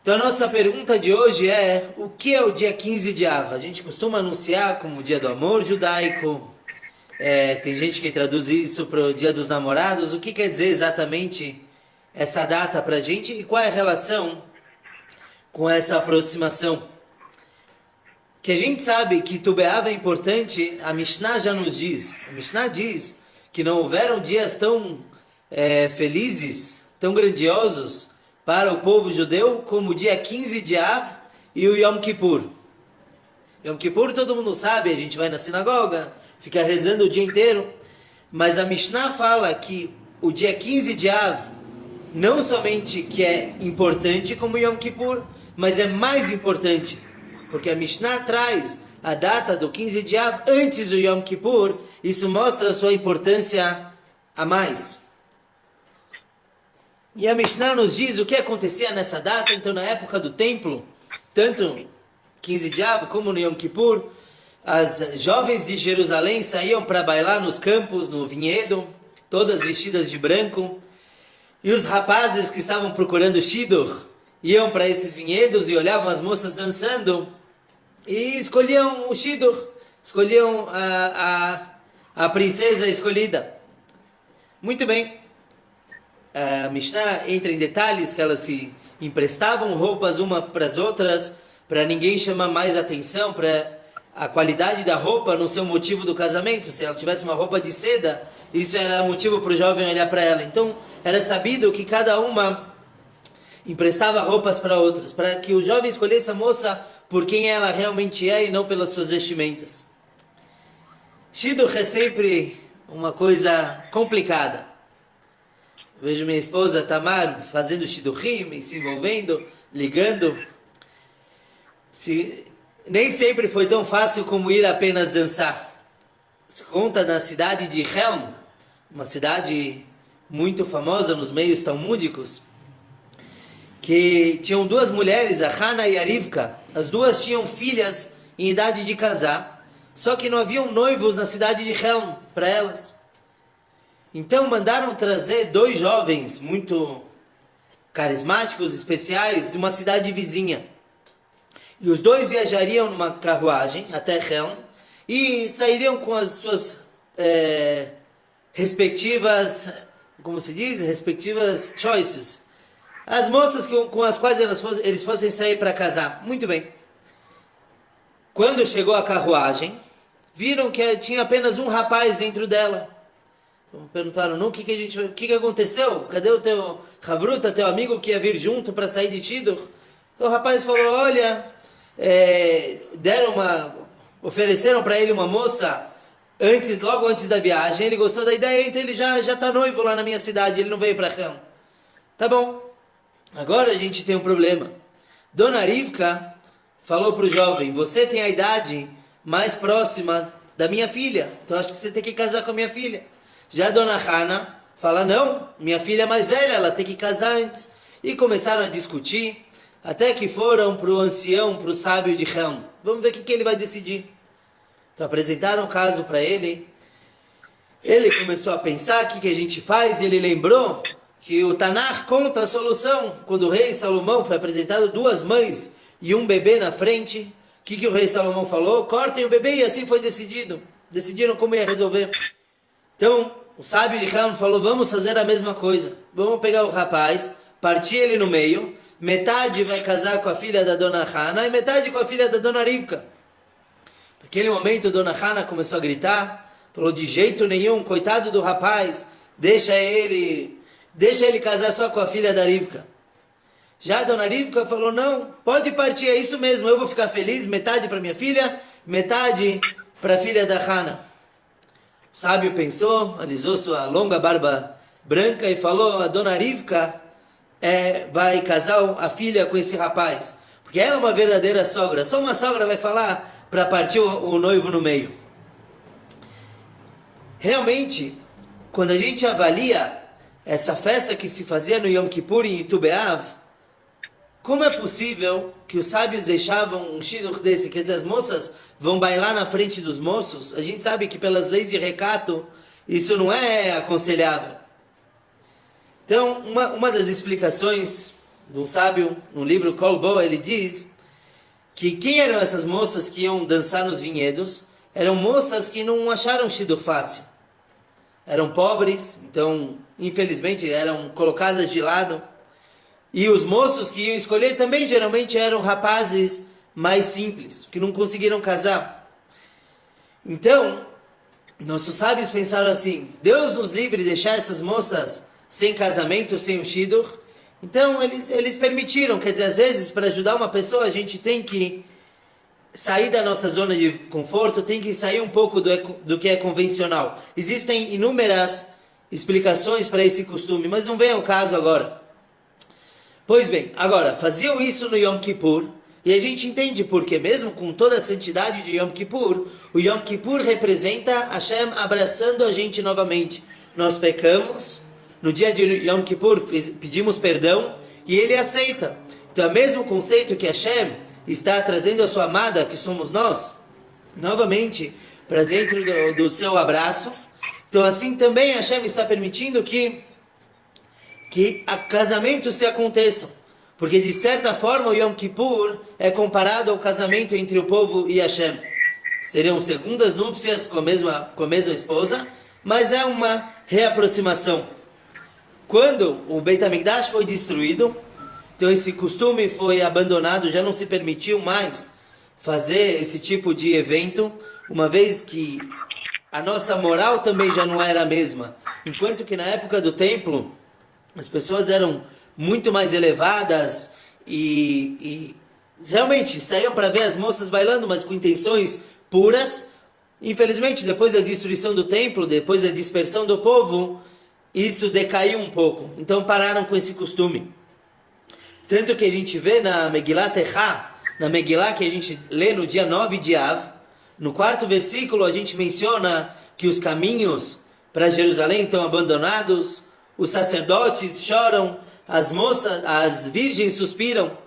Então a nossa pergunta de hoje é: o que é o dia 15 de Av? A gente costuma anunciar como o dia do amor judaico. Tem gente que traduz isso para o dia dos namorados. O que quer dizer exatamente essa data para a gente e qual é a relação com essa aproximação? Que a gente sabe que Tu B'Av é importante, a Mishnah já nos diz. A Mishnah diz que não houveram dias tão felizes, tão grandiosos para o povo judeu como o dia 15 de Av e o Yom Kippur. Yom Kippur todo mundo sabe, a gente vai na sinagoga, fica rezando o dia inteiro, mas a Mishnah fala que o dia 15 de Av não somente que é importante como Yom Kippur, mas é mais importante, porque a Mishnah traz a data do 15 de Av antes do Yom Kippur. Isso mostra a sua importância a mais. E a Mishnah nos diz o que acontecia nessa data. Então, na época do templo, tanto 15 de Av como no Yom Kippur, as jovens de Jerusalém saíam para bailar nos campos, no vinhedo, todas vestidas de branco, e os rapazes que estavam procurando Shidduch iam para esses vinhedos e olhavam as moças dançando e escolhiam o Shidduch, escolhiam a princesa escolhida. Muito bem. A Mishnah entra em detalhes que elas se emprestavam roupas uma para as outras, para ninguém chamar mais atenção, para a qualidade da roupa não ser o motivo do casamento. Se ela tivesse uma roupa de seda, isso era motivo para o jovem olhar para ela. Então, era sabido que cada uma emprestava roupas para outras, para que o jovem escolhesse a moça por quem ela realmente é e não pelas suas vestimentas. Shidduch é sempre uma coisa complicada. Vejo minha esposa Tamar fazendo shidduchim, se envolvendo, ligando. Nem sempre foi tão fácil como ir apenas dançar. Se conta na cidade de Helm, uma cidade muito famosa nos meios talmúdicos, que tinham duas mulheres, a Hana e a Rivka. As duas tinham filhas em idade de casar, só que não haviam noivos na cidade de Helm para elas. Então mandaram trazer dois jovens muito carismáticos, especiais, de uma cidade vizinha. E os dois viajariam numa carruagem até Helm e sairiam com as suas respectivas, como se diz, respectivas choices. As moças com as quais eles fossem sair para casar. Muito bem. Quando chegou a carruagem, viram que tinha apenas um rapaz dentro dela. Então perguntaram, não, o que aconteceu? Cadê o teu Havruta, teu amigo que ia vir junto para sair de Shidduch? Então o rapaz falou, olha, ofereceram para ele uma moça logo antes da viagem, ele gostou da ideia, então ele já está noivo lá na minha cidade, ele não veio para Helm. Tá bom, agora a gente tem um problema. Dona Rivka falou para o jovem, você tem a idade mais próxima da minha filha, então acho que você tem que casar com a minha filha. Já a Dona Hana fala, não, minha filha é mais velha, ela tem que casar antes. E começaram a discutir, até que foram para o ancião, para o sábio de Helm. Vamos ver o que ele vai decidir. Então apresentaram o caso para ele. Ele começou a pensar, o que a gente faz? Ele lembrou que o Tanakh conta a solução. Quando o rei Salomão foi apresentado duas mães e um bebê na frente, o que o rei Salomão falou? Cortem o bebê, e assim foi decidido. Decidiram como ia resolver. Então, o sábio de Helm falou, vamos fazer a mesma coisa. Vamos pegar o rapaz, partir ele no meio, metade vai casar com a filha da Dona Hana e metade com a filha da Dona Rivka. Naquele momento, Dona Hana começou a gritar, falou, de jeito nenhum, coitado do rapaz, deixa ele casar só com a filha da Rivka. Já a Dona Rivka falou, não, pode partir, é isso mesmo, eu vou ficar feliz, metade para minha filha, metade para a filha da Hana. O sábio pensou, alisou sua longa barba branca e falou, a Dona Rivka vai casar a filha com esse rapaz, porque ela é uma verdadeira sogra. Só uma sogra vai falar para partir o noivo no meio. Realmente, quando a gente avalia essa festa que se fazia no Yom Kippur em Tu B'Av, como é possível que os sábios deixavam um shidduch desse? Quer dizer, as moças vão bailar na frente dos moços? A gente sabe que pelas leis de recato, isso não é aconselhável. Então, uma das explicações de um sábio, no livro Kol Bo, ele diz que quem eram essas moças que iam dançar nos vinhedos? Eram moças que não acharam Shidduch fácil. Eram pobres, então, infelizmente, eram colocadas de lado. E os moços que iam escolher também, geralmente, eram rapazes mais simples, que não conseguiram casar. Então, nossos sábios pensaram assim, Deus nos livre de deixar essas moças sem casamento, sem o Shidduch. Então, eles permitiram, quer dizer, às vezes, para ajudar uma pessoa, a gente tem que sair da nossa zona de conforto, tem que sair um pouco do que é convencional. Existem inúmeras explicações para esse costume, mas não vem ao caso agora. Pois bem, agora, faziam isso no Yom Kippur, e a gente entende porque, mesmo com toda a santidade de Yom Kippur, o Yom Kippur representa Hashem abraçando a gente novamente. Nós pecamos, no dia de Yom Kippur pedimos perdão, e Ele aceita. Então é o mesmo conceito que Hashem está trazendo a sua amada, que somos nós, novamente para dentro do seu abraço. Então assim também Hashem está permitindo que casamentos se aconteçam. Porque de certa forma o Yom Kippur é comparado ao casamento entre o povo e Hashem. Seriam segundas núpcias com a mesma esposa, mas é uma reaproximação. Quando o Beit HaMikdash foi destruído, então esse costume foi abandonado, já não se permitiu mais fazer esse tipo de evento, uma vez que a nossa moral também já não era a mesma. Enquanto que na época do templo, as pessoas eram muito mais elevadas e realmente saíam para ver as moças bailando, mas com intenções puras. Infelizmente, depois da destruição do templo, depois da dispersão do povo, isso decaiu um pouco. Então pararam com esse costume. Tanto que a gente vê na Megillah Techá, na Megillah que a gente lê no dia 9 de Av, no 4º versículo a gente menciona que os caminhos para Jerusalém estão abandonados, os sacerdotes choram, as virgens suspiram. O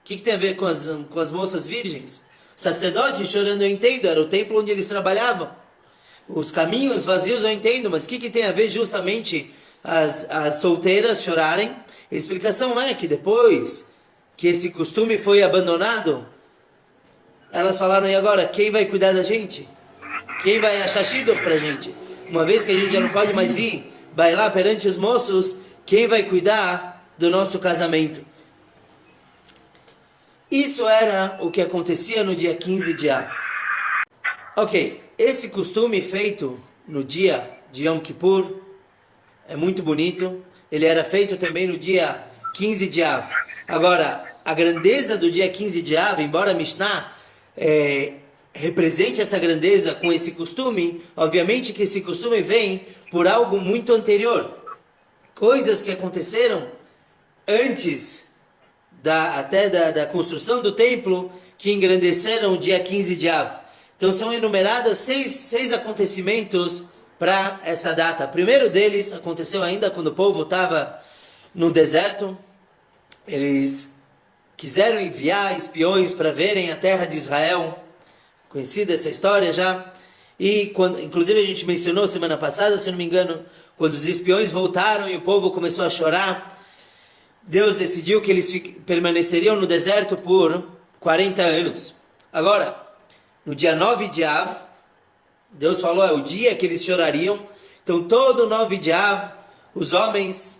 que tem a ver com as moças virgens? Os sacerdotes chorando eu entendo, era o templo onde eles trabalhavam. Os caminhos vazios eu entendo, mas o que tem a ver justamente as solteiras chorarem? A explicação é que depois que esse costume foi abandonado, elas falaram, e agora, quem vai cuidar da gente? Quem vai achar Shidduch pra gente? Uma vez que a gente já não pode mais ir bailar perante os moços, quem vai cuidar do nosso casamento? Isso era o que acontecia no dia 15 de Av. Ok, esse costume feito no dia de Yom Kippur é muito bonito. Ele era feito também no dia 15 de Av. Agora, a grandeza do dia 15 de Av, embora a Mishnah represente essa grandeza com esse costume, obviamente que esse costume vem por algo muito anterior. Coisas que aconteceram antes da construção do templo, que engrandeceram o dia 15 de Av. Então são enumeradas seis acontecimentos para essa data. O primeiro deles aconteceu ainda quando o povo estava no deserto. Eles quiseram enviar espiões para verem a terra de Israel. Conhecida essa história já. E inclusive a gente mencionou semana passada, se não me engano, quando os espiões voltaram e o povo começou a chorar, Deus decidiu que eles permaneceriam no deserto por 40 anos. Agora, no dia 9 de Av, Deus falou, é o dia que eles chorariam. Então todo 9 de Av, os homens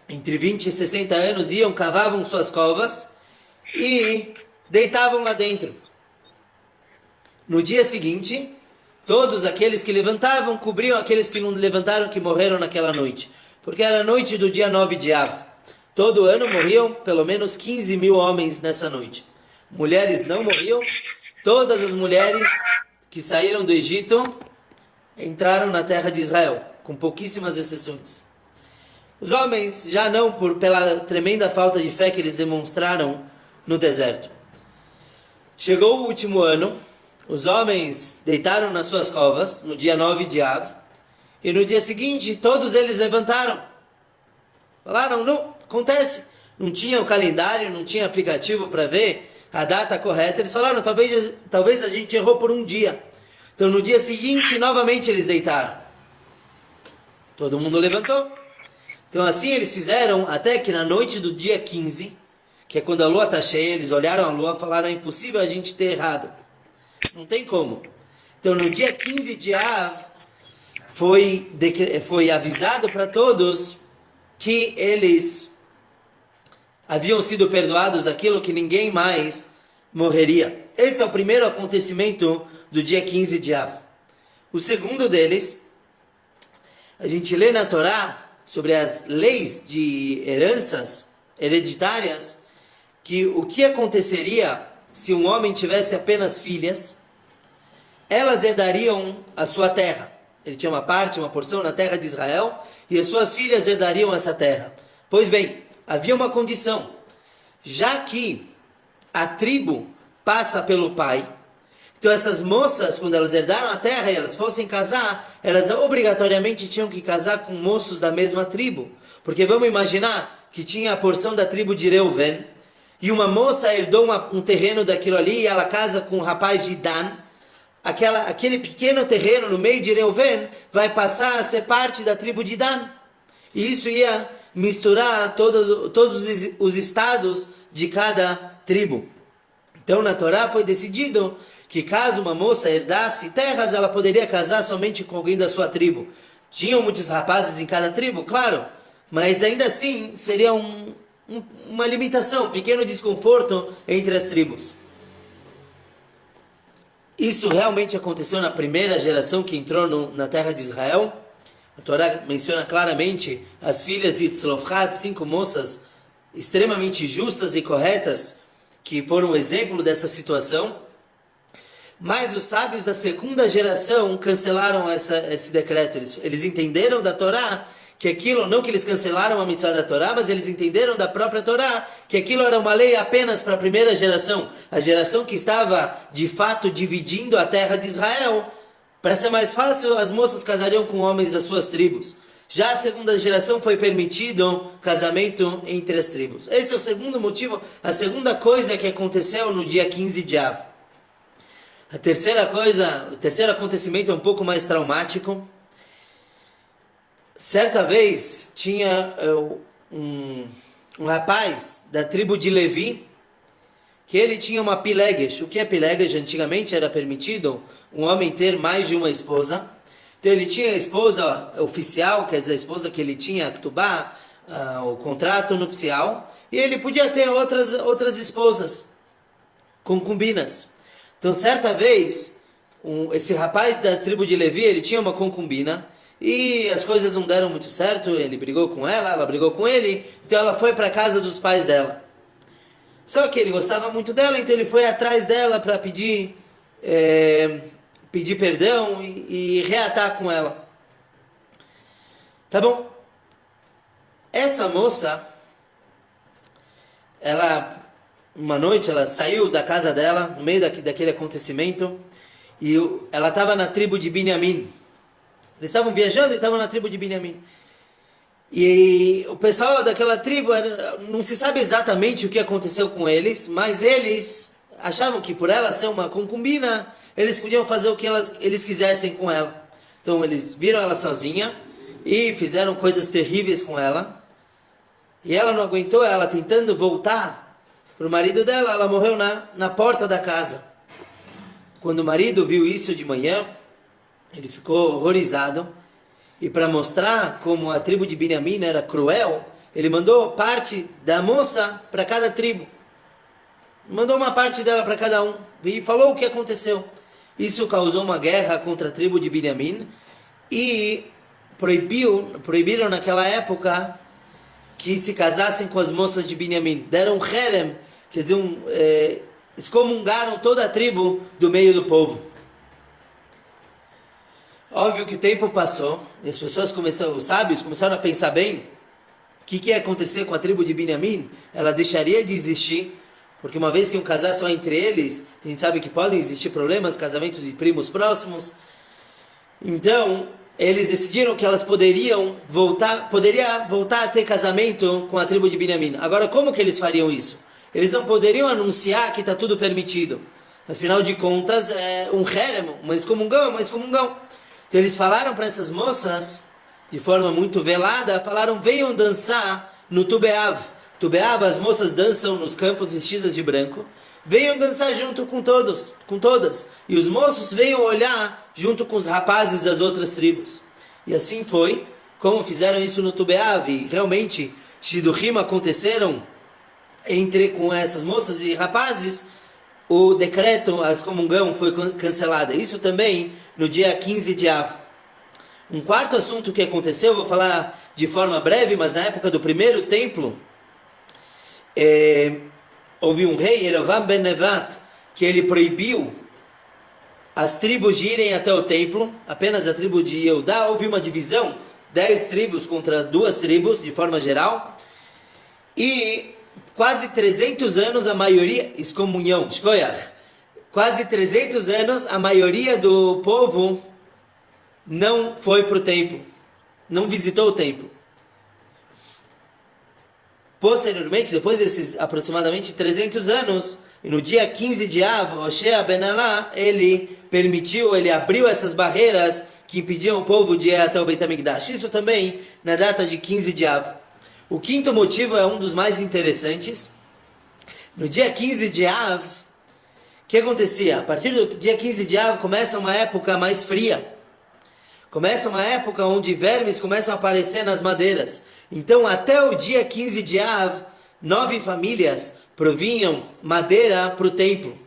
entre 20 e 60 anos iam, cavavam suas covas e deitavam lá dentro. No dia seguinte, todos aqueles que levantavam cobriam aqueles que não levantaram, que morreram naquela noite. Porque era a noite do dia 9 de Av. Todo ano morriam pelo menos 15 mil homens nessa noite. Mulheres não morriam. Todas as mulheres que saíram do Egito entraram na terra de Israel, com pouquíssimas exceções. Os homens já não, pela tremenda falta de fé que eles demonstraram no deserto. Chegou o último ano, os homens deitaram nas suas covas, no dia 9 de Av, e no dia seguinte todos eles levantaram. Falaram, não, acontece. Não tinha o calendário, não tinha aplicativo para ver a data correta. Eles falaram, talvez a gente errou por um dia. Então no dia seguinte, novamente eles deitaram. Todo mundo levantou. Então assim eles fizeram até que na noite do dia 15, que é quando a lua está cheia, eles olharam a lua e falaram, é impossível a gente ter errado. Não tem como. Então no dia 15 de Av, foi avisado para todos que eles haviam sido perdoados daquilo que ninguém mais morreria. Esse é o primeiro acontecimento do dia 15 de Av. O segundo deles, a gente lê na Torá sobre as leis de heranças hereditárias, que o que aconteceria se um homem tivesse apenas filhas, elas herdariam a sua terra. Ele tinha uma parte, uma porção na terra de Israel, e as suas filhas herdariam essa terra. Pois bem, havia uma condição. Já que a tribo passa pelo pai, então essas moças, quando elas herdaram a terra e elas fossem casar, elas obrigatoriamente tinham que casar com moços da mesma tribo. Porque vamos imaginar que tinha a porção da tribo de Reuven, e uma moça herdou um terreno daquilo ali, e ela casa com um rapaz de Dan. Aquele pequeno terreno no meio de Reuven vai passar a ser parte da tribo de Dan. E isso ia misturar todos os estados de cada tribo. Então na Torá foi decidido que caso uma moça herdasse terras, ela poderia casar somente com alguém da sua tribo. Tinham muitos rapazes em cada tribo, claro, mas ainda assim seria uma limitação, um pequeno desconforto entre as tribos. Isso realmente aconteceu na primeira geração que entrou na terra de Israel. A Torá menciona claramente as filhas de Tzlofchad, 5 moças extremamente justas e corretas, que foram um exemplo dessa situação. Mas os sábios da segunda geração cancelaram esse decreto. Eles entenderam da Torá que aquilo, não que eles cancelaram a mitzvah da Torá, mas eles entenderam da própria Torá que aquilo era uma lei apenas para a primeira geração, a geração que estava de fato dividindo a terra de Israel. Para ser mais fácil, as moças casariam com homens das suas tribos. Já a segunda geração foi permitido casamento entre as tribos. Esse é o segundo motivo, a segunda coisa que aconteceu no dia 15 de Av. A terceira coisa, o terceiro acontecimento é um pouco mais traumático. Certa vez tinha um rapaz da tribo de Levi, que ele tinha uma pilegesh. O que é pilegesh? Antigamente era permitido um homem ter mais de uma esposa. Então ele tinha a esposa oficial, quer dizer, a esposa que ele tinha, a ktubá, o contrato nupcial, e ele podia ter outras esposas, concubinas. Então, certa vez, esse rapaz da tribo de Levi, ele tinha uma concubina, e as coisas não deram muito certo, ele brigou com ela brigou com ele, então ela foi para a casa dos pais dela. Só que ele gostava muito dela, então ele foi atrás dela para pedir perdão e reatar com ela. Tá bom? Essa moça, uma noite ela saiu da casa dela, no meio daquele acontecimento, e ela estava na tribo de Binyamin. Eles estavam viajando e estavam na tribo de Binyamin. E o pessoal daquela tribo, não se sabe exatamente o que aconteceu com eles, mas eles achavam que por ela ser uma concubina, eles podiam fazer o que eles quisessem com ela. Então eles viram ela sozinha e fizeram coisas terríveis com ela. E ela não aguentou, ela tentando voltar para o marido dela, ela morreu na porta da casa. Quando o marido viu isso de manhã, ele ficou horrorizado. E para mostrar como a tribo de Binyamin era cruel, ele mandou parte da moça para cada tribo. Mandou uma parte dela para cada um. E falou o que aconteceu. Isso causou uma guerra contra a tribo de Binyamin. E proibiram naquela época que se casassem com as moças de Binyamin. Deram um herem, quer dizer, excomungaram toda a tribo do meio do povo. Óbvio que o tempo passou, e as pessoas os sábios começaram a pensar bem, o que ia acontecer com a tribo de Binyamin? Ela deixaria de existir, porque uma vez que um casar só entre eles, a gente sabe que podem existir problemas, casamentos de primos próximos. Então, eles decidiram que elas poderiam voltar a ter casamento com a tribo de Binyamin. Agora, como que eles fariam isso? Eles não poderiam anunciar que está tudo permitido. Afinal de contas, é um herem, uma excomungão. Então eles falaram para essas moças de forma muito velada, falaram, venham dançar no Tubeav. Tubeav, as moças dançam nos campos vestidas de branco. Venham dançar junto com todos, com todas. E os moços venham olhar junto com os rapazes das outras tribos. E assim foi, como fizeram isso no Tubeav. E realmente, Shidduchim aconteceram com essas moças e rapazes. O decreto, a excomungão foi cancelada. Isso também no dia 15 de Av. Um quarto assunto que aconteceu, vou falar de forma breve, mas na época do primeiro templo, houve um rei, Yerovam ben Nevat, que ele proibiu as tribos de irem até o templo, apenas a tribo de Yehudá. Houve uma divisão, 10 tribos contra 2 tribos, de forma geral, e quase 300 anos a maioria, excomunhão, shkoyach, quase 300 anos a maioria do povo não foi para o templo, não visitou o templo. Posteriormente, depois desses aproximadamente 300 anos, no dia 15 de Av, Hoshea ben Alá, ele abriu essas barreiras que impediam o povo de ir até o Beit HaMikdash. Isso também na data de 15 de Av. O quinto motivo é um dos mais interessantes. No dia 15 de Av, o que acontecia? A partir do dia 15 de Av começa uma época mais fria. Começa uma época onde vermes começam a aparecer nas madeiras. Então, até o dia 15 de Av, 9 famílias provinham madeira para o templo.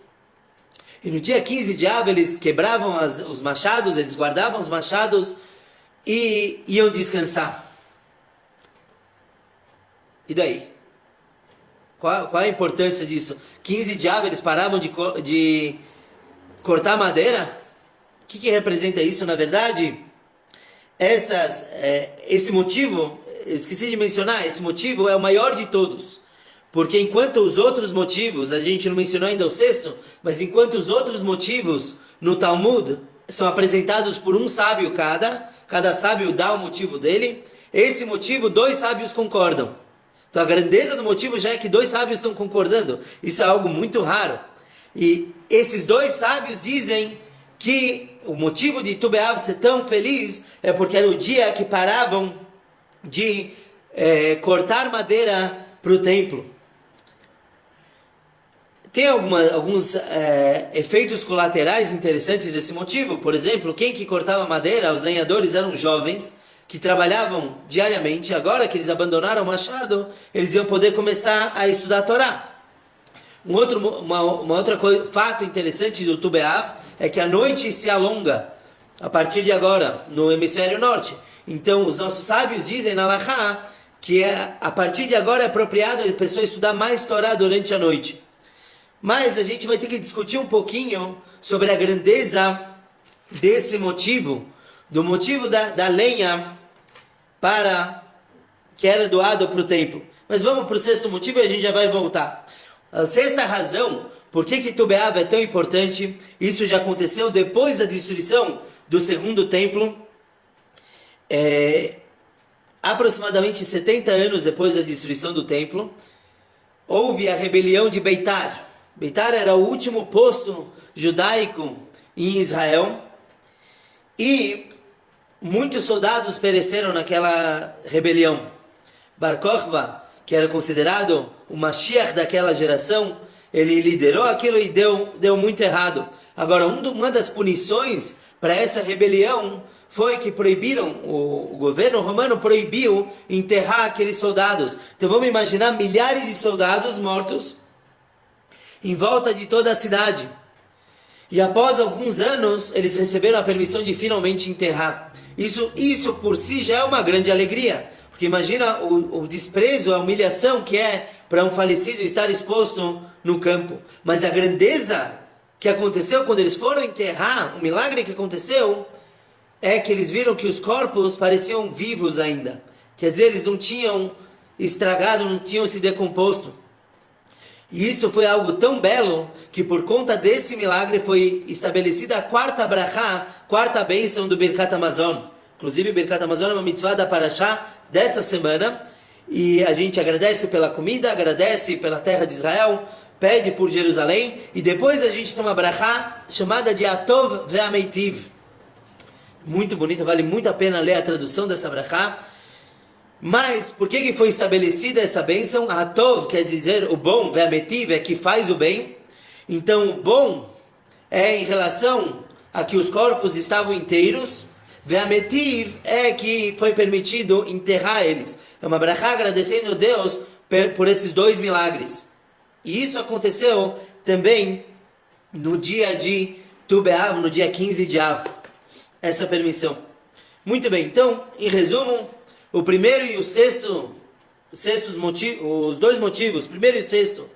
E no dia 15 de Av, eles quebravam os machados, eles guardavam os machados e iam descansar. E daí? Qual a importância disso? 15 de Av, eles paravam de cortar madeira? O que representa isso, na verdade? Esse motivo, eu esqueci de mencionar, esse motivo é o maior de todos. Porque enquanto os outros motivos, a gente não mencionou ainda o sexto, mas enquanto os outros motivos no Talmud são apresentados por um sábio cada sábio dá o motivo dele, esse motivo 2 sábios concordam. Então a grandeza do motivo já é que 2 sábios estão concordando. Isso é algo muito raro. E esses 2 sábios dizem que o motivo de Tu B'Av ser tão feliz é porque era o dia que paravam de cortar madeira para o templo. Tem alguns efeitos colaterais interessantes desse motivo. Por exemplo, quem que cortava madeira, os lenhadores, eram jovens que trabalhavam diariamente. Agora que eles abandonaram o machado, eles iam poder começar a estudar a Torá. Fato interessante do Tu B'Av é que a noite se alonga a partir de agora no hemisfério norte. Então os nossos sábios dizem na Halachá que a partir de agora é apropriado a pessoa estudar mais Torá durante a noite. Mas a gente vai ter que discutir um pouquinho sobre a grandeza desse motivo, do motivo da lenha que era doado para o templo. Mas vamos para o sexto motivo e a gente já vai voltar. A sexta razão, por que Tu B'Av é tão importante, isso já aconteceu depois da destruição do segundo templo, aproximadamente 70 anos depois da destruição do templo, houve a rebelião de Beitar. Beitar era o último posto judaico em Israel, e muitos soldados pereceram naquela rebelião. Bar Kokhba, que era considerado o Mashiach daquela geração, ele liderou aquilo e deu muito errado. Agora, uma das punições para essa rebelião foi que o governo romano proibiu enterrar aqueles soldados. Então vamos imaginar milhares de soldados mortos em volta de toda a cidade. E após alguns anos, eles receberam a permissão de finalmente enterrar. Isso por si já é uma grande alegria. Porque imagina o desprezo, a humilhação que é para um falecido estar exposto no campo. Mas a grandeza que aconteceu quando eles foram enterrar, o milagre que aconteceu, é que eles viram que os corpos pareciam vivos ainda. Quer dizer, eles não tinham estragado, não tinham se decomposto. E isso foi algo tão belo que por conta desse milagre foi estabelecida a quarta brachá, quarta bênção do Birkat Hamazon. Inclusive, o Birkat Hamazon é uma mitzvah da Parashá dessa semana. E a gente agradece pela comida, agradece pela terra de Israel, pede por Jerusalém. E depois a gente tem uma brachá chamada de Atov Ve'ameitiv. muito bonita, vale muito a pena ler a tradução dessa brachá. Mas, por que foi estabelecida essa bênção? Atov quer dizer o bom, ve'ametiv é que faz o bem. Então, o bom é em relação a que os corpos estavam inteiros. Ve'ametiv é que foi permitido enterrar eles. É uma brachá agradecendo a Deus por esses dois milagres. E isso aconteceu também no dia de Tu B'Av, no dia 15 de Av. Essa permissão. Muito bem, então, em resumo, o primeiro e o sexto os dois motivos, primeiro e o sexto,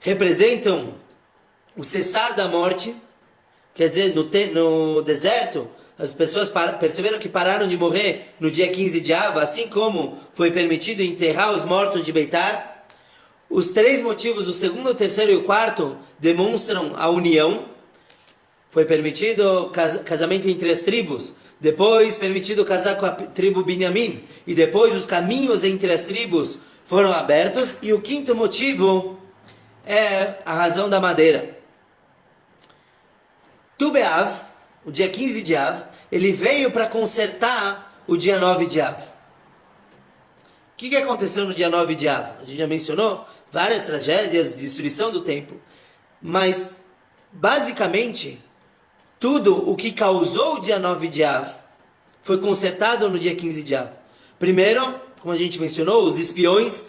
representam o cessar da morte. Quer dizer, no deserto, as pessoas perceberam que pararam de morrer no dia 15 de Av, assim como foi permitido enterrar os mortos de Beitar. Os três motivos, o segundo, o terceiro e o quarto, demonstram a união. Foi permitido casamento entre as tribos, depois permitido casar com a tribo Binyamin, e depois os caminhos entre as tribos foram abertos. E o quinto motivo é a razão da madeira. Tu B'Av, o dia 15 de Av, ele veio para consertar o dia 9 de Av. O que aconteceu no dia 9 de Av? A gente já mencionou várias tragédias, destruição do templo, mas basicamente tudo o que causou o dia 9 de Av foi consertado no dia 15 de Av. Primeiro, como a gente mencionou, os espiões,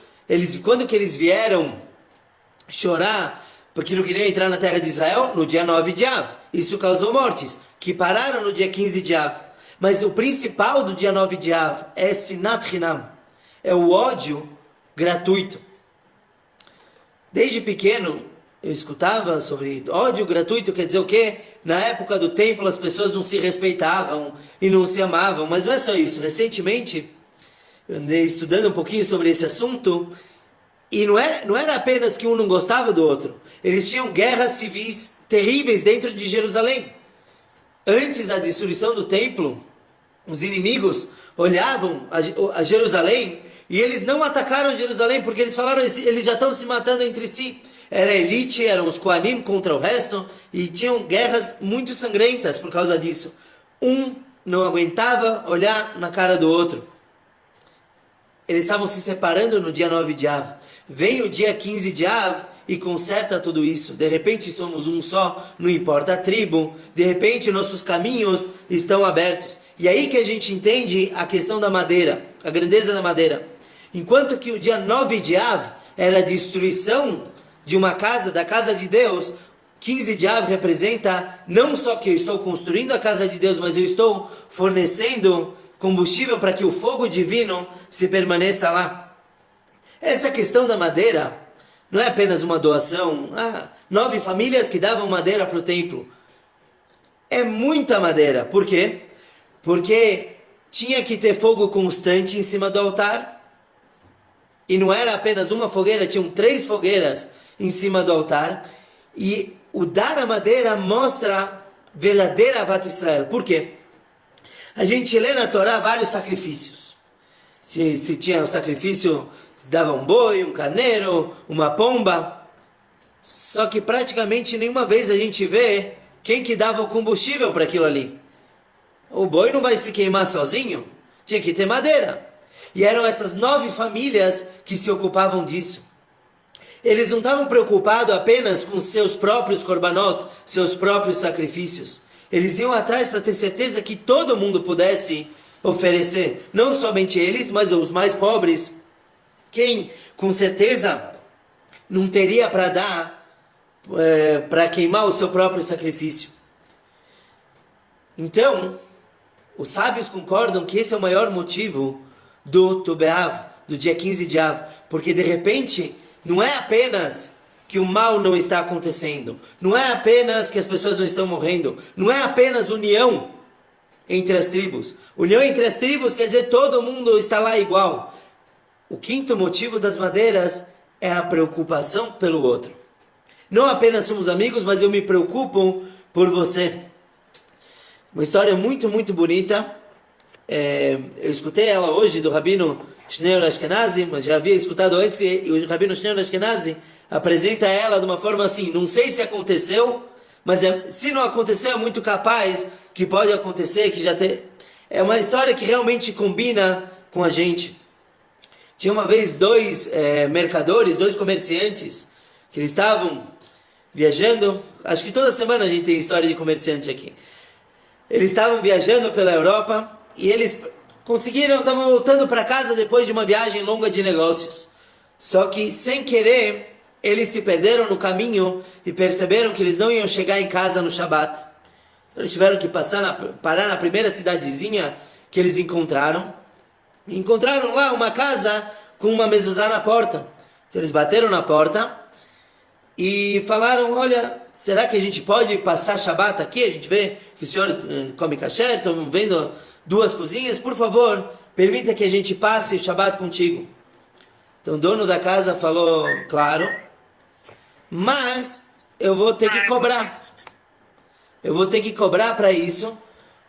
quando que eles vieram chorar porque não queriam entrar na terra de Israel? No dia 9 de Av. Isso causou mortes, que pararam no dia 15 de Av. Mas o principal do dia 9 de Av é Sinat Hinam, é o ódio gratuito. Desde pequeno, eu escutava sobre ódio gratuito, quer dizer o quê? Na época do templo as pessoas não se respeitavam e não se amavam, mas não é só isso. Recentemente, eu andei estudando um pouquinho sobre esse assunto, e não era apenas que um não gostava do outro. Eles tinham guerras civis terríveis dentro de Jerusalém. Antes da destruição do templo, os inimigos olhavam a Jerusalém e eles não atacaram Jerusalém porque eles falaram, eles já estão se matando entre si. Era elite, eram os Koanim contra o resto, e tinham guerras muito sangrentas por causa disso. Um não aguentava olhar na cara do outro. Eles estavam se separando no dia 9 de Av. Vem o dia 15 de Av e conserta tudo isso. De repente somos um só, não importa a tribo. De repente nossos caminhos estão abertos. E aí que a gente entende a questão da madeira, a grandeza da madeira. Enquanto que o dia 9 de Av era a destruição de uma casa, da casa de Deus, 15 de Av representa não só que eu estou construindo a casa de Deus, mas eu estou fornecendo combustível para que o fogo divino se permaneça lá. Essa questão da madeira não é apenas uma doação. 9 famílias que davam madeira para o templo. É muita madeira. Por quê? Porque tinha que ter fogo constante em cima do altar. E não era apenas uma fogueira, tinham 3 fogueiras em cima do altar. E o dar a madeira mostra verdadeira Avat Israel. Por quê? A gente lê na Torá vários sacrifícios. Se tinha um sacrifício, dava um boi, um carneiro, uma pomba. Só que praticamente nenhuma vez a gente vê quem que dava o combustível para aquilo ali. O boi não vai se queimar sozinho, tinha que ter madeira. E eram essas 9 famílias que se ocupavam disso. Eles não estavam preocupados apenas com seus próprios korbanot, seus próprios sacrifícios. Eles iam atrás para ter certeza que todo mundo pudesse oferecer. Não somente eles, mas os mais pobres. Quem, com certeza, não teria para dar, para queimar o seu próprio sacrifício. Então, os sábios concordam que esse é o maior motivo do Tu B'Av, do dia 15 de Av. Porque, de repente, não é apenas que o mal não está acontecendo. Não é apenas que as pessoas não estão morrendo. Não é apenas união entre as tribos. União entre as tribos quer dizer todo mundo está lá igual. O quinto motivo das madeiras é a preocupação pelo outro. Não apenas somos amigos, mas eu me preocupo por você. Uma história muito, muito bonita. Eu escutei ela hoje do Rabino Shneur Ashkenazi, mas já havia escutado antes, e o Rabino Shneur Ashkenazi apresenta ela de uma forma assim, não sei se aconteceu, mas se não aconteceu é muito capaz que pode acontecer, que É uma história que realmente combina com a gente. Tinha uma vez dois mercadores, dois comerciantes, que eles estavam viajando. Acho que toda semana a gente tem história de comerciante aqui. Eles estavam viajando pela Europa e eles estavam voltando para casa depois de uma viagem longa de negócios. Só que, sem querer, eles se perderam no caminho e perceberam que eles não iam chegar em casa no Shabat. Então eles tiveram que parar na primeira cidadezinha que eles encontraram. E encontraram lá uma casa com uma mezuzá na porta. Então eles bateram na porta e falaram, olha, será que a gente pode passar Shabat aqui? A gente vê que o senhor come kasher, estamos vendo duas cozinhas, por favor, permita que a gente passe o Shabat contigo. Então o dono da casa falou, claro, mas eu vou ter que cobrar. Eu vou ter que cobrar para isso,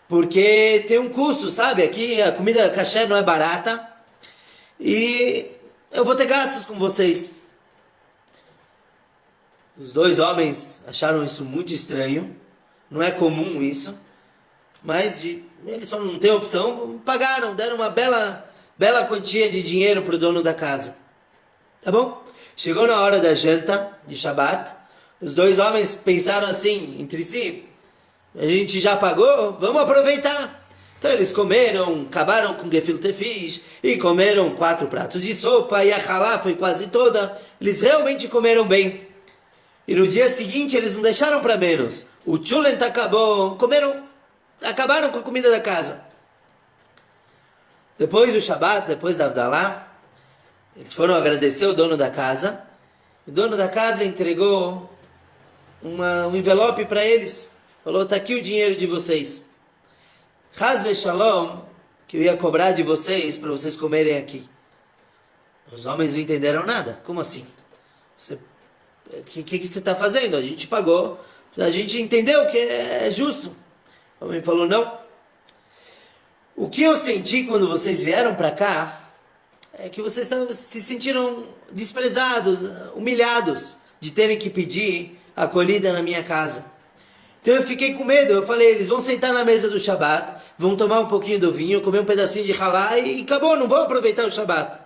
porque tem um custo, sabe? Aqui a comida kasher não é barata e eu vou ter gastos com vocês. Os dois homens acharam isso muito estranho, não é comum isso, mas eles só não têm opção, pagaram, deram uma bela quantia de dinheiro para o dono da casa. Tá bom? Chegou na hora da janta de Shabat, os dois homens pensaram assim entre si, a gente já pagou, vamos aproveitar. Então eles comeram, acabaram com gefilte fish e comeram 4 pratos de sopa e a halá foi quase toda. Eles realmente comeram bem. E no dia seguinte eles não deixaram para menos. O chulent acabou, acabaram com a comida da casa. Depois do Shabat, depois da Avdalá, eles foram agradecer o dono da casa. O dono da casa entregou um envelope para eles. Falou, está aqui o dinheiro de vocês. Chas v'shalom, que eu ia cobrar de vocês para vocês comerem aqui. Os homens não entenderam nada. Como assim? O que você está fazendo? A gente pagou, a gente entendeu que é justo. O homem falou, não. O que eu senti quando vocês vieram para cá é que vocês se sentiram desprezados, humilhados de terem que pedir acolhida na minha casa. Então eu fiquei com medo, eu falei, eles vão sentar na mesa do Shabat, vão tomar um pouquinho do vinho, comer um pedacinho de halá e acabou, não vão aproveitar o Shabat.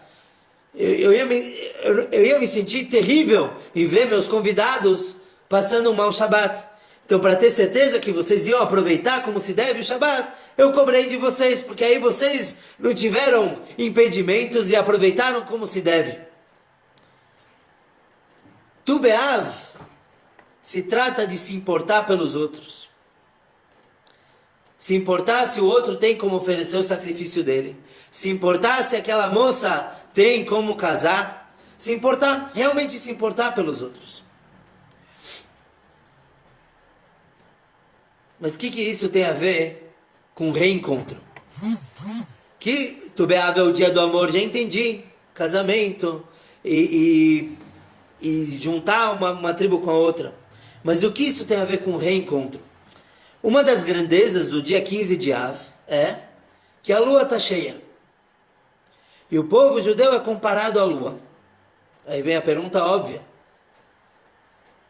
Eu ia me sentir terrível em ver meus convidados passando um mau Shabat. Então, para ter certeza que vocês iam aproveitar como se deve o Shabat, eu cobrei de vocês, porque aí vocês não tiveram impedimentos e aproveitaram como se deve. Tu Be'av se trata de se importar pelos outros. Se importar se o outro tem como oferecer o sacrifício dele. Se importar se aquela moça tem como casar. Se importar, realmente se importar pelos outros. Mas o que isso tem a ver com reencontro? Que Tu Be'av é o dia do amor, já entendi. Casamento e juntar uma tribo com a outra. Mas o que isso tem a ver com reencontro? Uma das grandezas do dia 15 de Av é que a lua está cheia. E o povo judeu é comparado à lua. Aí vem a pergunta óbvia.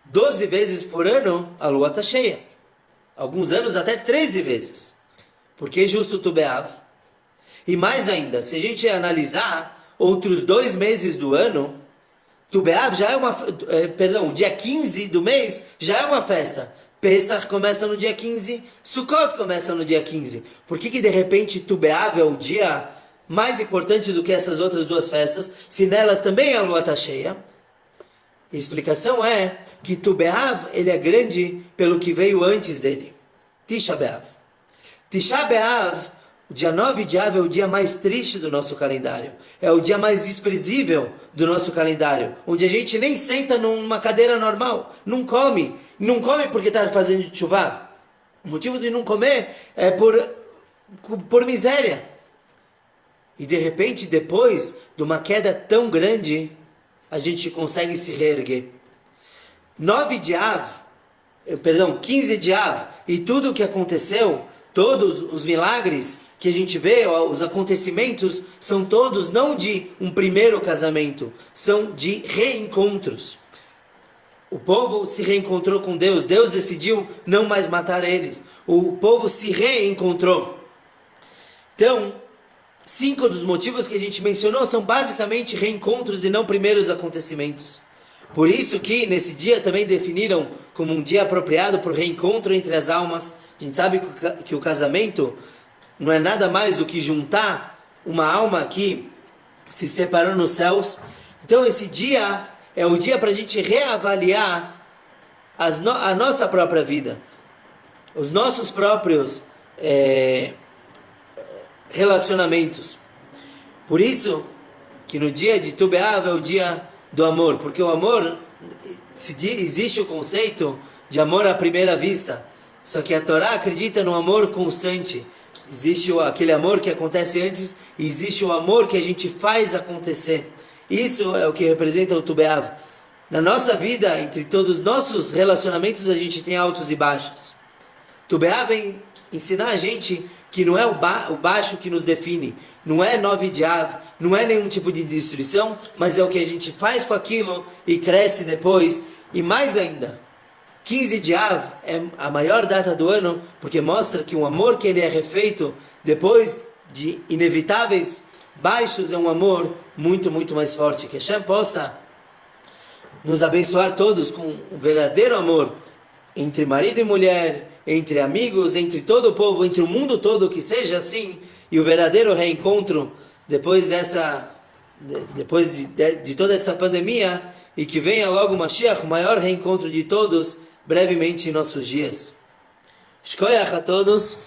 12 vezes por ano a lua está cheia. Alguns anos até 13 vezes. Por que justo Tu Be'av? E mais ainda, se a gente analisar outros 2 meses do ano, Tu Be'av já é o dia 15 do mês já é uma festa. Pesach começa no dia 15, Sukkot começa no dia 15. Por que de repente Tu Be'av é o dia mais importante do que essas outras 2 festas, se nelas também a lua está cheia? A explicação é que Tu Be'av, ele é grande pelo que veio antes dele. Tisha B'Av. Tisha B'Av, o dia 9 de Av é o dia mais triste do nosso calendário. É o dia mais desprezível do nosso calendário. Onde a gente nem senta numa cadeira normal. Não come. Não come porque está fazendo tchuvá. O motivo de não comer é por miséria. E de repente, depois de uma queda tão grande, a gente consegue se reerguer. 15 de Av, e tudo o que aconteceu, todos os milagres que a gente vê, os acontecimentos, são todos não de um primeiro casamento, são de reencontros. O povo se reencontrou com Deus, Deus decidiu não mais matar eles, o povo se reencontrou. Então, 5 dos motivos que a gente mencionou são basicamente reencontros e não primeiros acontecimentos. Por isso que nesse dia também definiram como um dia apropriado para o reencontro entre as almas. A gente sabe que o casamento não é nada mais do que juntar uma alma que se separou nos céus. Então esse dia é o dia para a gente reavaliar a nossa própria vida, os nossos próprios relacionamentos. Por isso que no dia de Tu B'Av é o dia do amor, porque o amor, existe o conceito de amor à primeira vista, só que a Torá acredita no amor constante. Existe aquele amor que acontece antes e existe o amor que a gente faz acontecer. Isso é o que representa o Tu B'Av. Na nossa vida, entre todos os nossos relacionamentos, a gente tem altos e baixos. Tu B'Av vem ensinar a gente que não é o baixo que nos define, não é 9 de Av, não é nenhum tipo de destruição, mas é o que a gente faz com aquilo e cresce depois. E mais ainda, 15 de Av é a maior data do ano, porque mostra que um amor que ele é refeito depois de inevitáveis baixos é um amor muito, muito mais forte. Que Hashem possa nos abençoar todos com um verdadeiro amor entre marido e mulher, entre amigos, entre todo o povo, entre o mundo todo, que seja assim, e o verdadeiro reencontro depois de toda essa pandemia, e que venha logo o Mashiach, o maior reencontro de todos, brevemente em nossos dias. Shkoyach a todos.